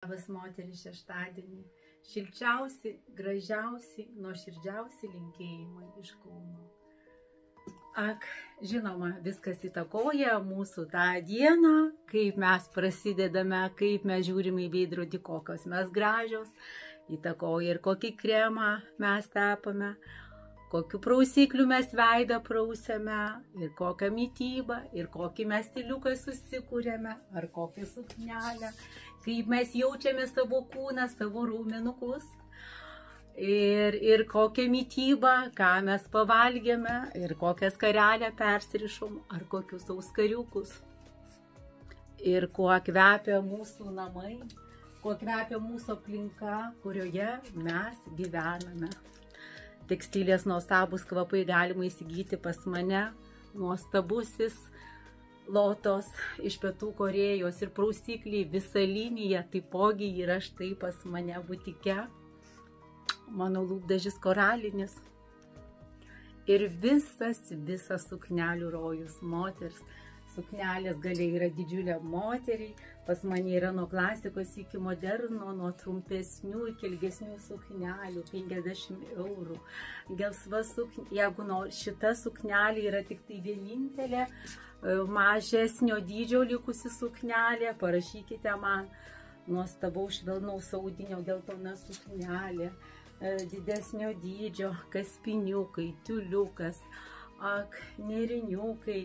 Labas moteris šeštadienį. Šilčiausi, gražiausi, nuoširdžiausi linkėjimai iš Kauno. Ak, žinoma, viskas įtakoja mūsų tą dieną, kaip mes prasidedame, kaip mes žiūrime į veidrodį, kokios mes gražios. Įtakoja ir kokį kremą mes tepame, kokiu prausikliu mes veidą prausėme, ir kokią mytybą, ir kokį mes stiliuką susikūrėme, ar kokią suknelę, kaip mes jaučiame savo kūną, savo raumenukus, ir kokią mytybą, ką mes pavalgėme, ir kokią skarelę persirišom, ar kokius auskariukus, ir kuo kvepia mūsų namai, kuo kvepia mūsų aplinka, kurioje mes gyvename. Tekstilės nuostabus kvapai galima įsigyti pas mane, nuostabusis lotos iš Pietų Korėjos ir prausikliai, visa linija taipogi yra štai pas mane butike, mano lūpdažis koralinis ir visas suknelių rojus moters. Suknelės galiai yra didžiulė moteriai, pas mane yra nuo klasikos iki moderno, nuo trumpesnių iki ilgesnių suknelių, 50 eurų. Gelsva suknelė, jeigu šita suknelė yra tik tai vienintelė, mažesnio dydžio likusi suknelė, parašykite man. Nuostabaus švelnaus audinio geltona suknelė, didesnio dydžio, kaspiniukai, tiuliukas, nėriniukai.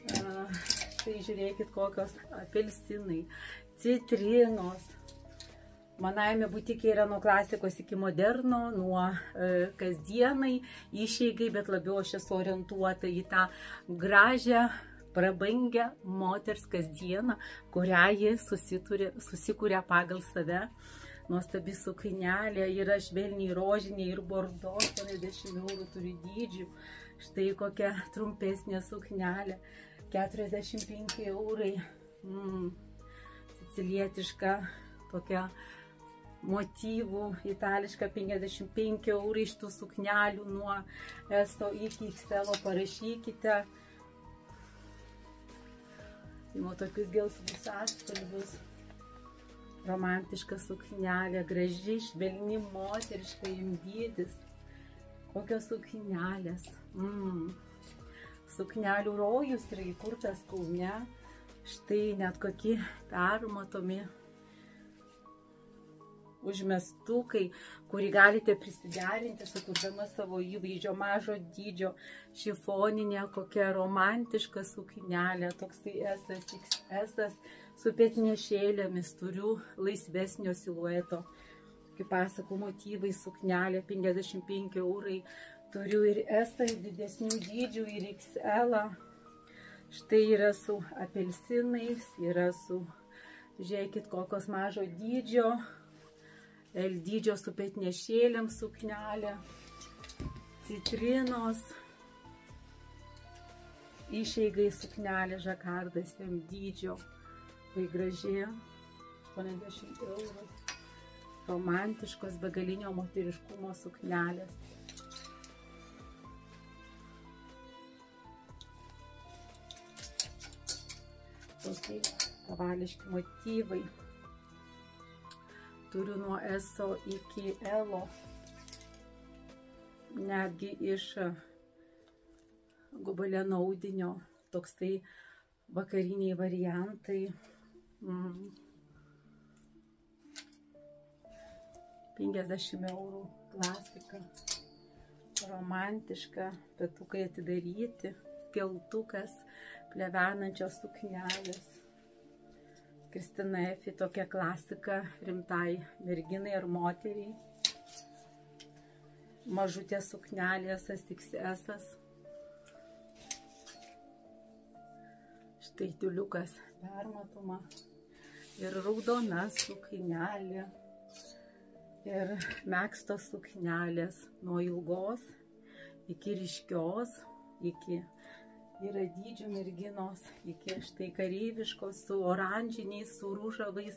Tai žiūrėkit, kokios apelsinai, citrinos. Manajame butike yra nuo klasikos iki moderno, nuo kasdienai išeigai, bet labiau aš esu orientuota į tą gražią, prabangę moters kasdieną, kurią ji susikūrė pagal save. Nuostabi suknelė, yra švelniai rožinė ir bordo, 40 eurų turi dydžių. Štai kokia trumpesnė suknelė, 45 eurai, sicilietiška, tokia motyvų, itališka, 55 eurai iš tų suknelių nuo S iki XL, parašykite. Įmo tokius gelsvus atspalvius, romantiška suknelė, graži, švelni, moteriška imdydis. Kokios suknelės. Suknelių rojus yra įkurtas Kaune. Štai net kokie permatomi užmestukai, kurį galite prisiderinti, sukurdama savo įvaizdžio mažo dydžio, šifoninė, kokia romantiška suknelė, toksai SS su petnešėlėmis, turiu laisvesnio silueto. Kaip pasakų motyvai, suknelė, 55 eurai. Turiu ir S, didesnių dydžių, ir XL. Štai yra su apelsinais, yra su, žiūrėkit, kokios mažo dydžio, L dydžio su petnešėlėm suknelė, citrinos, išeigai suknelė, žakardas M dydžio, tai graži, 80 eurų. Romantiškos begalinio moteriškumo suknelės. Tokie kavališki motyvai. Turiu nuo S iki L, netgi iš gobaleno audinio, toksai vakariniai variantai. 50 eurų klasika, romantiška, petukai atidaryti, skeltukas, plevenančios suknelės. Kristina Efi, tokia klasika rimtai merginai ar moteriai. Mažutės suknelės, XS. Štai tiuliukas permatoma ir raudona suknelė. Ir megztos suknelės nuo ilgos iki ryškios, iki yra dydžių merginos, iki štai kareiviškos su oranžiniais, su rūžavais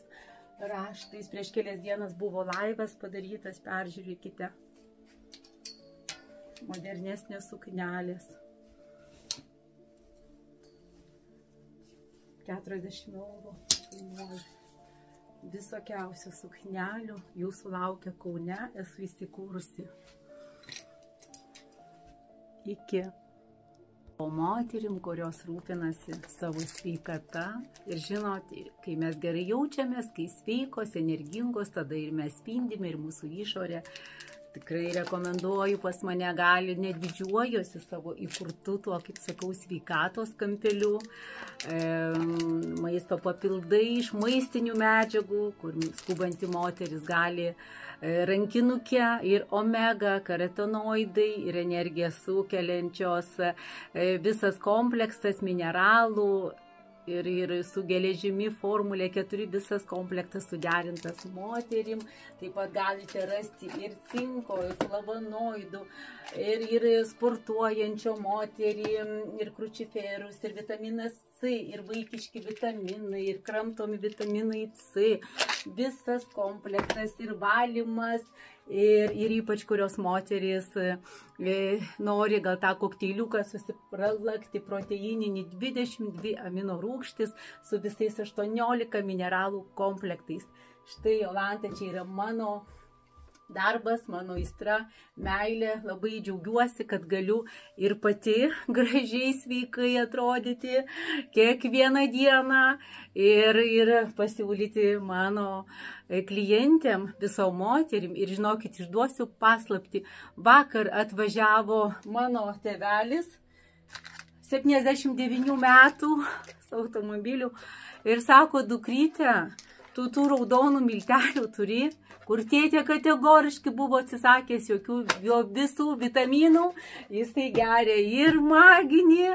raštais. Prieš kelias dienas buvo laivas padarytas, peržiūrėkite. Modernesnės suknelės. 40 eurų. visokiausių suknelių jūsų laukia Kaune, esu įsikūrusi. Iki. O moterim, kurios rūpinasi savo sveikata ir žinot, kai mes gerai jaučiamės, kai sveikos, energingos, tada ir mes spindime ir mūsų išorė. Tikrai rekomenduoju, pas mane gali, net didžiuojuosi savo įkurtu tuo, kaip sakau, sveikatos kampeliu, maisto papildai iš maistinių medžiagų, kur skubanti moteris gali rankinukę ir omega, karotinoidai ir energiją sukeliančios, visas kompleksas mineralų ir su geležimi formulė 4 visas komplektas suderintas moterim. Taip pat galite rasti ir cinko, ir flavonoidų, ir sportuojančio moterim, ir kruciferus, ir vitaminas C, ir vaikiški vitaminai, ir kramtomi vitaminai C. Visas kompleksas ir valymas, ir ypač kurios moterys nori gal tą kokteiliuką susipralakti proteininį 22 amino rūgštis su visais 18 mineralų komplektais. Štai, Jolanta, čia yra mano darbas, mano aistra, meilė. Labai džiaugiuosi, kad galiu ir pati gražiai, sveikai atrodyti kiekvieną dieną ir pasiūlyti mano klientėm, visom moterim. Ir žinokit, išduosiu paslaptį. Vakar atvažiavo mano tėvelis, 79 metų, su automobiliu, ir sako, dukryte, tu tų raudonų miltelių turi, kur tėtė kategoriškai buvo atsisakęs jokių jo visų vitaminų, jisai geria ir maginį,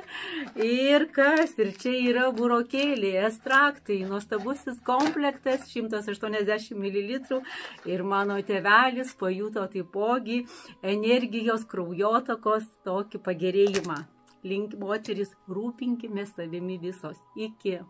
ir kas, ir čia yra burokėliai, ekstraktai, nuostabusis komplektas, 180 ml, ir mano tėvelis pajuto taipogi energijos kraujotakos tokį pagerėjimą. Link moteris, rūpinkime savimi visos. Iki.